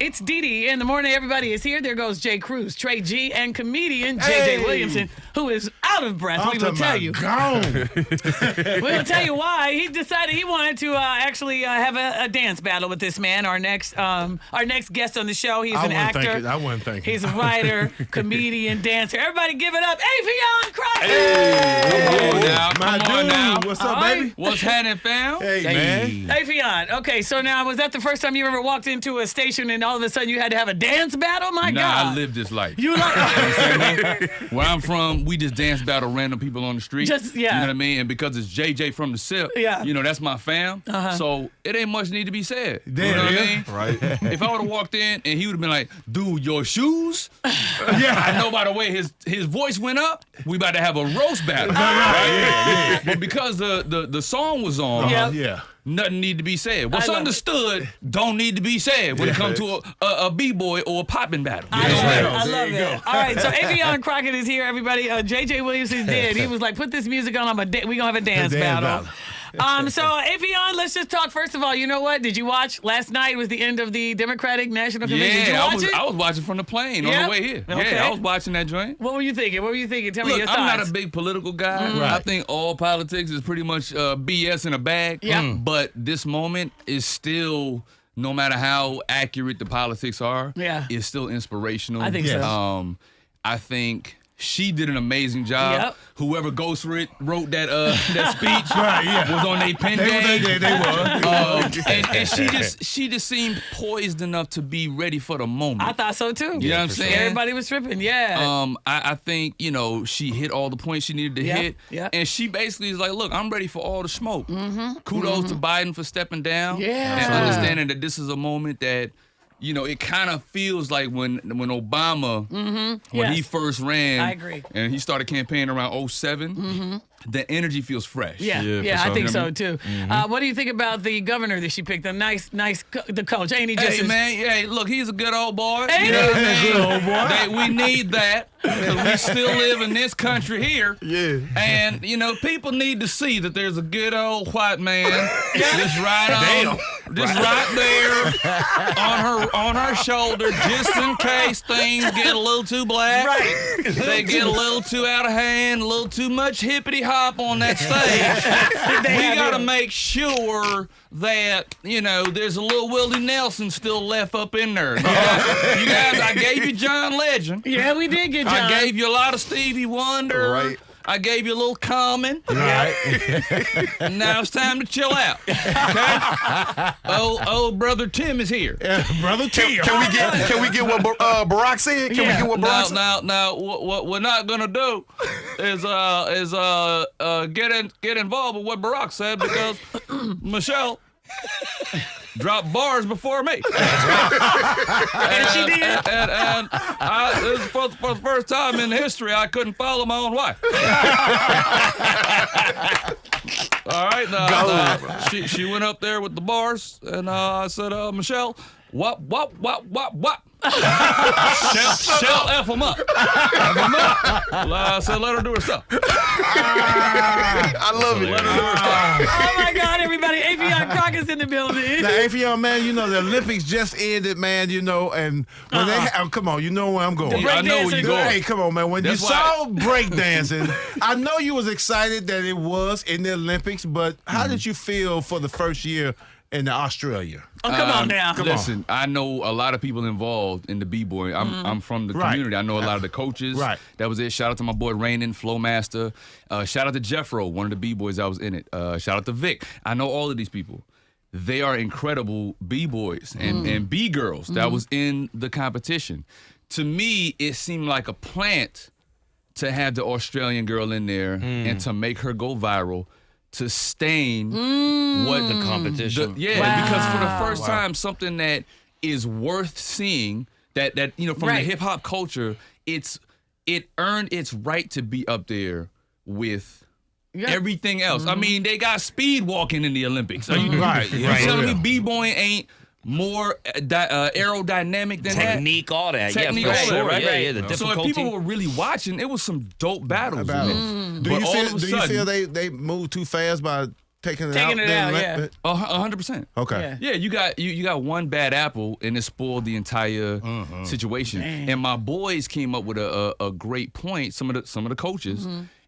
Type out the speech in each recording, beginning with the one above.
It's DeDe in the morning. Everybody is here. There goes Jay Cruz, Trey G, and comedian JJ Williamson, who is out of breath. We will tell you. We will tell you why. He decided he wanted to actually have a dance battle with this man. Our next guest on the show. He's an actor. I wasn't thinking. He's a writer, comedian, dancer. Everybody, give it up, Affion Crockett. Hey, Come on now. What's up, baby? What's happening, fam? Hey, man. Affion. Okay, so now was that the first time you ever walked into a station and all of a sudden you had to have a dance battle? My Nah, God. I live this life. You like Where I'm from, we just dance battle random people on the street. Just, yeah. You know what I mean? And because it's JJ from the SIP, Yeah. you know, that's my fam. So it ain't much need to be said. You Damn, know what yeah. I mean? Right. If I would have walked in and he would have been like, dude, your shoes? I know by the way his voice went up, we about to have a roast battle. Yeah. But because the song was on, Yeah. nothing need to be said. What's I love understood don't need to be said when it comes to a b-boy or a popping battle. I love There it. you I go. love There you it. All right, so Affion Crockett is here, everybody. JJ Williamson did. He was like, put this music on. We're going to have a dance battle. So, Affion, let's just talk. First of all, you know what? Did you watch last night? Was the end of the Democratic National Convention. Did you Yeah, watch it? I was watching from the plane on Yep. the way here. Okay. Yeah, I was watching that joint. What were you thinking? Tell me Look, your thoughts. I'm not a big political guy. Right. I think all politics is pretty much BS in a bag. Yeah. But this moment is still, no matter how accurate the politics are, it's still inspirational. I think so. I think she did an amazing job. Yep. Whoever Ghost wrote that that speech Right, yeah. was on their pen They game. were. And she just seemed poised enough to be ready for the moment. I thought so, too. You know what I'm saying? Everybody was tripping, yeah. I think, you know, she hit all the points she needed to hit. Yeah. And she basically is like, look, I'm ready for all the smoke. Kudos to Biden for stepping down. Yeah. And understanding that this is a moment that, you know, it kind of feels like when Obama, when he Yes. first ran. I agree. And he started campaigning around 07. The energy feels fresh. Yeah, Yeah, for I sure. think so too. What do you think about the governor that she picked? The the coach. Ain't he just Hey, man, yeah, look, he's a good old boy. Hey. You know what I mean? Good old boy. We need that because we still live in this country here. Yeah. And, you know, people need to see that there's a good old white man just right there on her shoulder just in case things get a little too black. Right. They get a little too out of hand, a little too much hippity hop on that stage. We got to make sure that, you know, there's a little Willie Nelson still left up in there. You guys, I gave you John Legend. Yeah, we did get John. I gave you a lot of Stevie Wonder. Right. I gave you a little Common. Right. And now it's time to chill out. Okay? Old brother Tim is here. Brother T. Can we get what Barack said? Can we get what Barack said? Now, what we're not gonna do is get involved with what Barack said because Michelle dropped bars before me. And she did. And this is for the first time in history I couldn't follow my own wife. All right, now she went up there with the bars, and I said, Michelle, wop. Shell F them up. I said, let her do her stuff. I love it. Let her do her stuff. Oh my God, everybody! Affion Crockett's in the building. Now, Affion, man, you know, the Olympics just ended, man, you know, and when come on, you know where I'm going. I know where you're going. Hey, come on, man. When That's you why- saw breakdancing, I know you was excited that it was in the Olympics, but how did you feel for the first year in Australia? Oh, come on now. Listen, I know a lot of people involved in the b-boy. I'm from the community. I know a lot of the coaches. Right. That was it. Shout out to my boy Rainin, Flowmaster. Shout out to Jeffro, one of the b-boys that was in it. Shout out to Vic. I know all of these people. They are incredible b-boys and b-girls that was in the competition. To me, it seemed like a plant to have the Australian girl in there and to make her go viral, to stain what the competition. because for the first time, something that is worth seeing, that you know, from the hip hop culture, it earned its right to be up there with everything else. I mean, they got speed walking in the Olympics. Are you telling me b-boying ain't more aerodynamic than Technique, all that. Technique, yeah, all for that, sure. right? Yeah, the So difficulty. if people were really watching, it was some dope battles. Do But you all of a feel sudden, they moved too fast by taking it Taking out? it out, yeah. 100%. Okay. Yeah, you got one bad apple and it spoiled the entire situation. Dang. And my boys came up with a great point. Some of the coaches.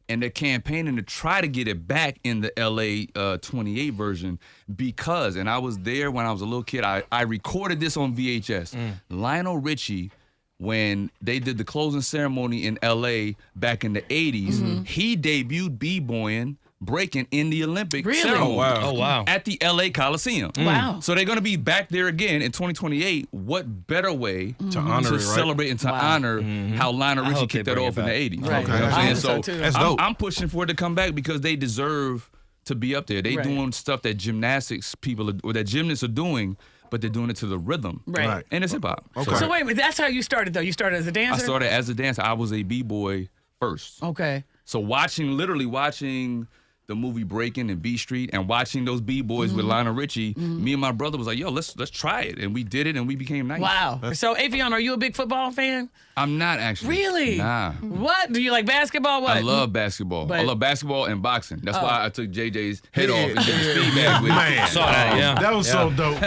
And they're campaigning to try to get it back in the LA 28 version because, and I was there when I was a little kid, I recorded this on VHS. Lionel Richie, when they did the closing ceremony in LA back in the 80s, he debuted b-boying, breaking in the Olympic ceremony. Oh, wow. At the LA Coliseum. Wow. So they're going to be back there again in 2028. What better way To honor to it, right? celebrate and to honor how Lionel Richie hope they kicked that bring off it in the back. 80s. Right. You know what I'm I saying? hope so, So too. That's dope. I'm pushing for it to come back because they deserve to be up there. They Right. doing stuff that gymnastics people or that gymnasts are doing, but they're doing it to the rhythm. Right. And it's hip hop. Okay. So wait a minute, that's how you started though. You started as a I dancer? started as a dancer. I was a b-boy first. Okay. So literally watching the movie Breaking and B Street and watching those B-boys with Lionel Richie, me and my brother was like, yo, let's try it. And we did it and we became nice. Wow. So Affion, are you a big football fan? I'm not actually. Really? Nah. What? Do you like basketball? What? I love basketball. But- I love basketball and boxing. That's why I took JJ's head off and did the speed Yeah, bag with man. it. Saw that, yeah. That was so dope.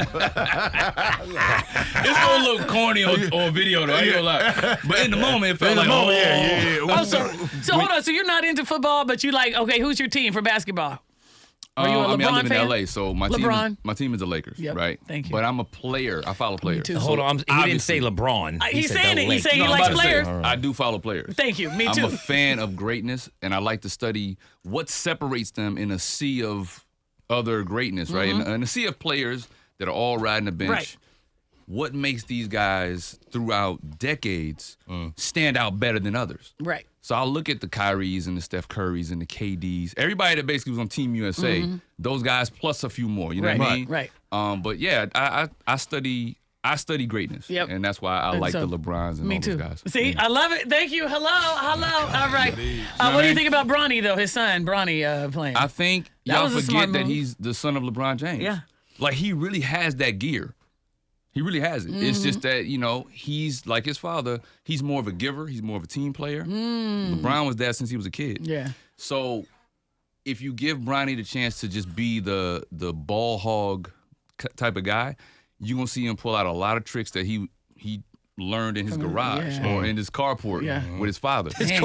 It's gonna look corny on video though, I ain't gonna lie. But in the moment, it felt In the like, moment, oh. yeah. Oh, so hold on. So you're not into football, but you like, okay, who's your team for basketball? Are you a I mean, I LeBron live fan? in LA, so my team is the Lakers, Yep, right? thank you. But I'm a player. I follow players. too. Hold on, he didn't say Obviously. LeBron. He's said saying the it. He's Lakers. saying he I'm likes about to say, players. I do follow players. Thank you. Me I'm too. a fan of greatness, and I like to study what separates them in a sea of other greatness, right? In a sea of players that are all riding the bench. Right. What makes these guys throughout decades stand out better than others? Right. So I'll look at the Kyries and the Steph Currys and the KDs, everybody that basically was on Team USA, those guys plus a few more. You know what I mean? Right. But yeah, I study greatness, Yep. and that's why I And like so- the LeBrons and Me all too. those guys. See, I love it. Thank you. Hello. All right. What do you think about Bronny though? His son, Bronny, playing. I think That y'all was a smart forget that move. he's the son of LeBron James. Yeah. Like he really has that gear. He really has it. It's just that, he's like his father, he's more of a giver, he's more of a team player. LeBron was that since he was a kid. Yeah. So if you give Bronny the chance to just be the ball hog type of guy, you're going to see him pull out a lot of tricks that he learned in his garage yeah. or in his carport with his father. Dang.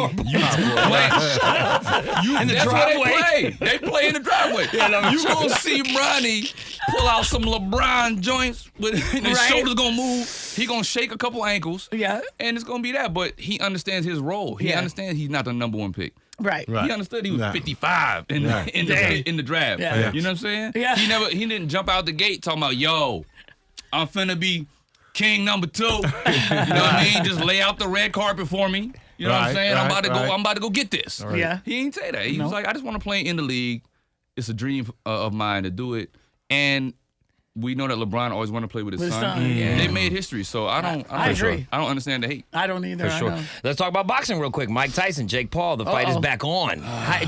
In the driveway. They play in the driveway. You gonna see Bronny pull out some LeBron joints with his Right. shoulders gonna move. He gonna shake a couple ankles. Yeah. And it's gonna be that. But he understands his role. He Yeah. understands he's not the number one pick. Right. He understood he was Nah. 55 in the draft. Yeah. You know what I'm saying? Yeah. He didn't jump out the gate talking about, yo, I'm finna be king number 2. You know what I mean? Just lay out the red carpet for me. You know what I'm Right, saying? I'm right. about to go get this. Yeah. He ain't say that. He was like, I just want to play in the league. It's a dream of mine to do it. And we know that LeBron always wanted to play with his son. Yeah. They made history, so I agree. I don't understand the hate. I don't either. For sure. I know. Let's talk about boxing real quick. Mike Tyson, Jake Paul, the fight is back on.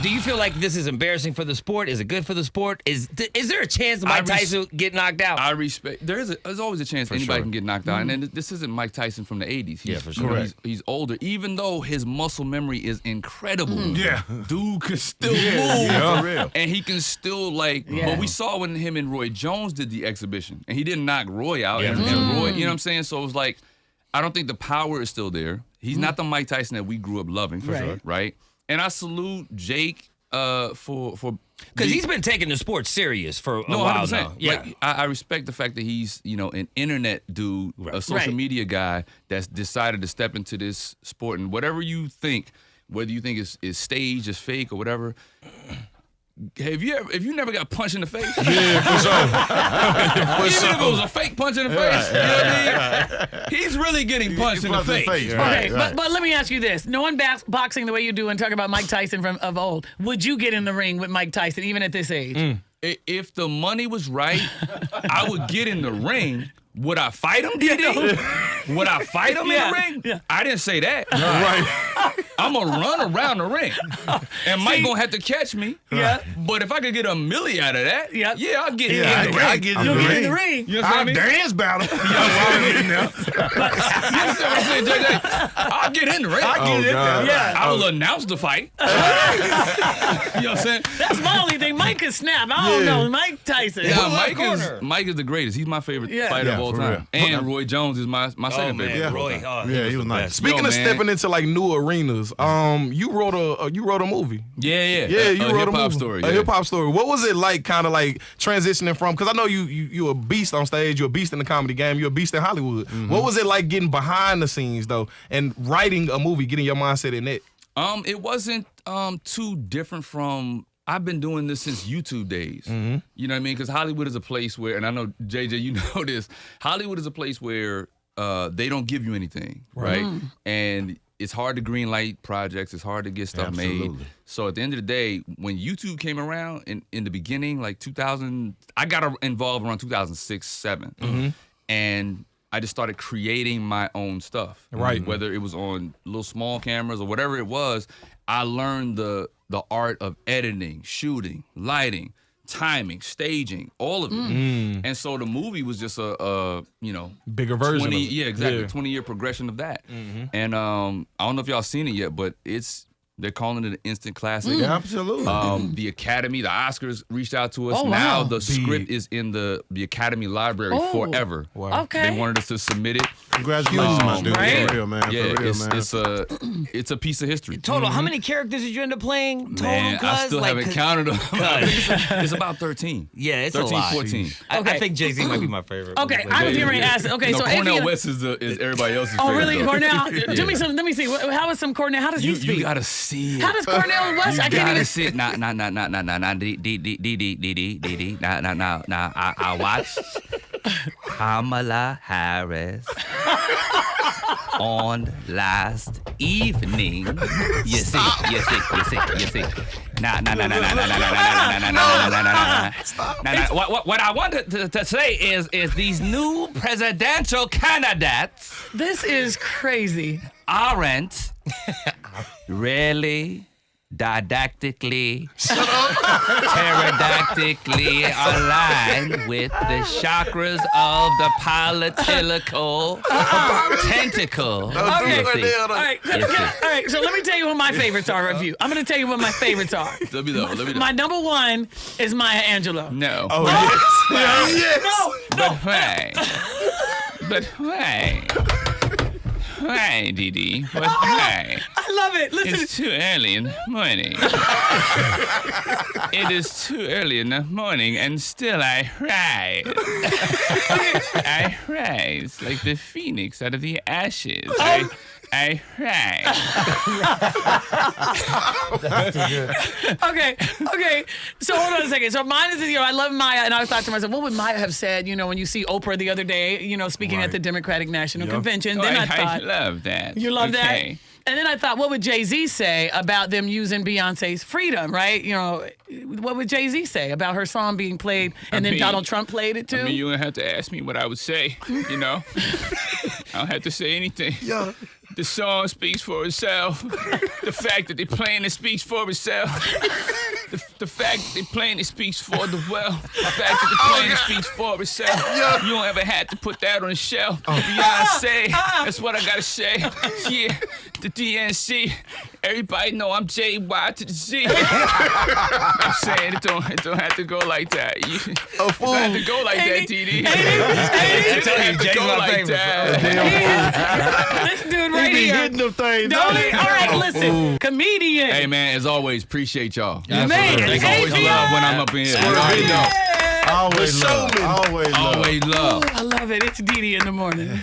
Do you feel like this is embarrassing for the sport? Is it good for the sport? Is there a chance that Mike Tyson get knocked out? I respect. There's always a chance anybody can get knocked out, and then this isn't Mike Tyson from the '80s. He's, for sure. He's older, even though his muscle memory is incredible. Yeah. Dude could still move, Yeah, for real. and he can still But we saw when him and Roy Jones did the exhibition, and he didn't knock Roy out. And Roy, you know what I'm saying? So it was like, I don't think the power is still there. He's not the Mike Tyson that we grew up loving, for sure, right? And I salute Jake for Because he's been taking the sport serious for a while 100%. now. Yeah. Like, I respect the fact that he's, an internet dude, a social media guy that's decided to step into this sport. And whatever you think, whether you think is staged, is fake, or whatever, have you never got punched in the face? Yeah, for sure. Even if it was a fake punch in the face, you know what I mean? He's really getting punched in the face. Okay, but let me ask you this: knowing boxing the way you do, and talk about Mike Tyson of old, would you get in the ring with Mike Tyson even at this age? If the money was right, I would get in the ring. Would I fight him, DeDe? Would I fight him in the ring? Yeah. I didn't say that. Right. I'm gonna run around the ring, and Mike gonna have to catch me. Yeah. But if I could get a milli out of that, Yep. yeah, I'll get in Yeah, the ring. I get in You'll the get ring. in the ring. You know what I I'll mean? dance battle. You know You understand what I'm saying, JJ? I'll get in the ring. I get in God. there. Yeah. I will announce the fight. You know what I'm saying? That's my only thing. Mike can snap. I don't know. Mike Tyson. Yeah, corner. Mike is the greatest. He's my favorite Yeah. fighter Yeah, of all for time. real. And Roy Jones is my second favorite. Yeah. Roy. Oh, Yeah, he was nice. Speaking Yo, of man. stepping into like new arenas, you wrote a movie. Yeah. Yeah, you a wrote a hip-hop movie. story. A yeah. hip hop story. What was it like, kind of like transitioning from? Because I know you a beast on stage. You're a beast in the comedy game. You're a beast in Hollywood. What was it like getting behind the scenes though, and writing a movie, getting your mindset in it? It wasn't too different from. I've been doing this since YouTube days. You know what I mean? Because Hollywood is a place where, and I know JJ, you know this. Hollywood is a place where they don't give you anything, right? And it's hard to green light projects. It's hard to get stuff made. Absolutely. So at the end of the day, when YouTube came around in the beginning, like 2000, I got involved around 2006, 7, and I just started creating my own stuff. Right. Whether it was on little small cameras or whatever it was, I learned the art of editing, shooting, lighting, timing, staging, all of it. And so the movie was just a Bigger version 20, of it. yeah, exactly, Yeah. 20-year progression of that. And I don't know if y'all seen it yet, but they're calling it an instant classic. Yeah, absolutely. The Academy, the Oscars reached out to us. Oh, Now wow. the script is in the Academy Library forever. Wow. Okay. They wanted us to submit it. Congratulations, my dude. right? For real, man. Yeah, For real, man. it's a piece of history. Total, how many characters did you end up playing? Total, Man, I cuz? still Like, haven't 'cause- counted them. It's about 13. Yeah, it's 13, a lot. 14. I Okay. think Jay-Z might be my favorite. Okay, I was getting ready to ask. Okay, No, so Cornel Affion- West is everybody else's Oh, favorite. really? though. Cornel? Yeah. Do me some. Let me see. How is some Cornel? How does he You speak? gotta see it. How does Cornel West? I can't gotta even. see it. Nah, DeDe. Nah. I watched Kamala Harris on last evening. You see. Nah. What I wanted to say is these new presidential candidates This is crazy. aren't really didactically, pterodactically aligned with the chakras of the political tentacle. Okay. You see. All right. Yes, sir. All right. So let me tell you what my favorites are of you. I'm going to tell you what my favorites are. Let me know. My number one is Maya Angelou. No. Oh, yes. But why? Why, DeDe? But why? I love it. Listen. It's too early in the morning. It is too early in the morning, and still I rise. I rise like the phoenix out of the ashes. I rise. Okay. So hold on a second. So mine is, I love Maya, and I thought to myself, what would Maya have said, when you see Oprah the other day, speaking at the Democratic National Convention? Then I I thought, love that. you love Okay. that? And then I thought, what would Jay-Z say about them using Beyonce's Freedom, right? What would Jay-Z say about her song being played, and then mean- Donald Trump played it too? I mean, you don't have to ask me what I would say, I don't have to say anything. Yeah. The song speaks for itself. The fact that they're playing it speaks for itself. The fact that they're playing it speaks for the wealth. The fact that they're playing it speaks for itself. You don't ever have to put that on the shelf. Beyonce, that's what I gotta say. Yeah, the DNC. Everybody know I'm JY to the Z. I'm saying it don't have to go like that. You A fool. don't have to go like that, DeDe. I tell you, Jay's Go my like favorite. that. This dude He right be here. hitting them things. Don't he? All right, listen. Comedian. Hey man, as always, appreciate y'all. Man, There's always Affion. love when I'm up in here. You already know. Always love. showman. Always love. Always love. I love it. It's DeDe in the morning.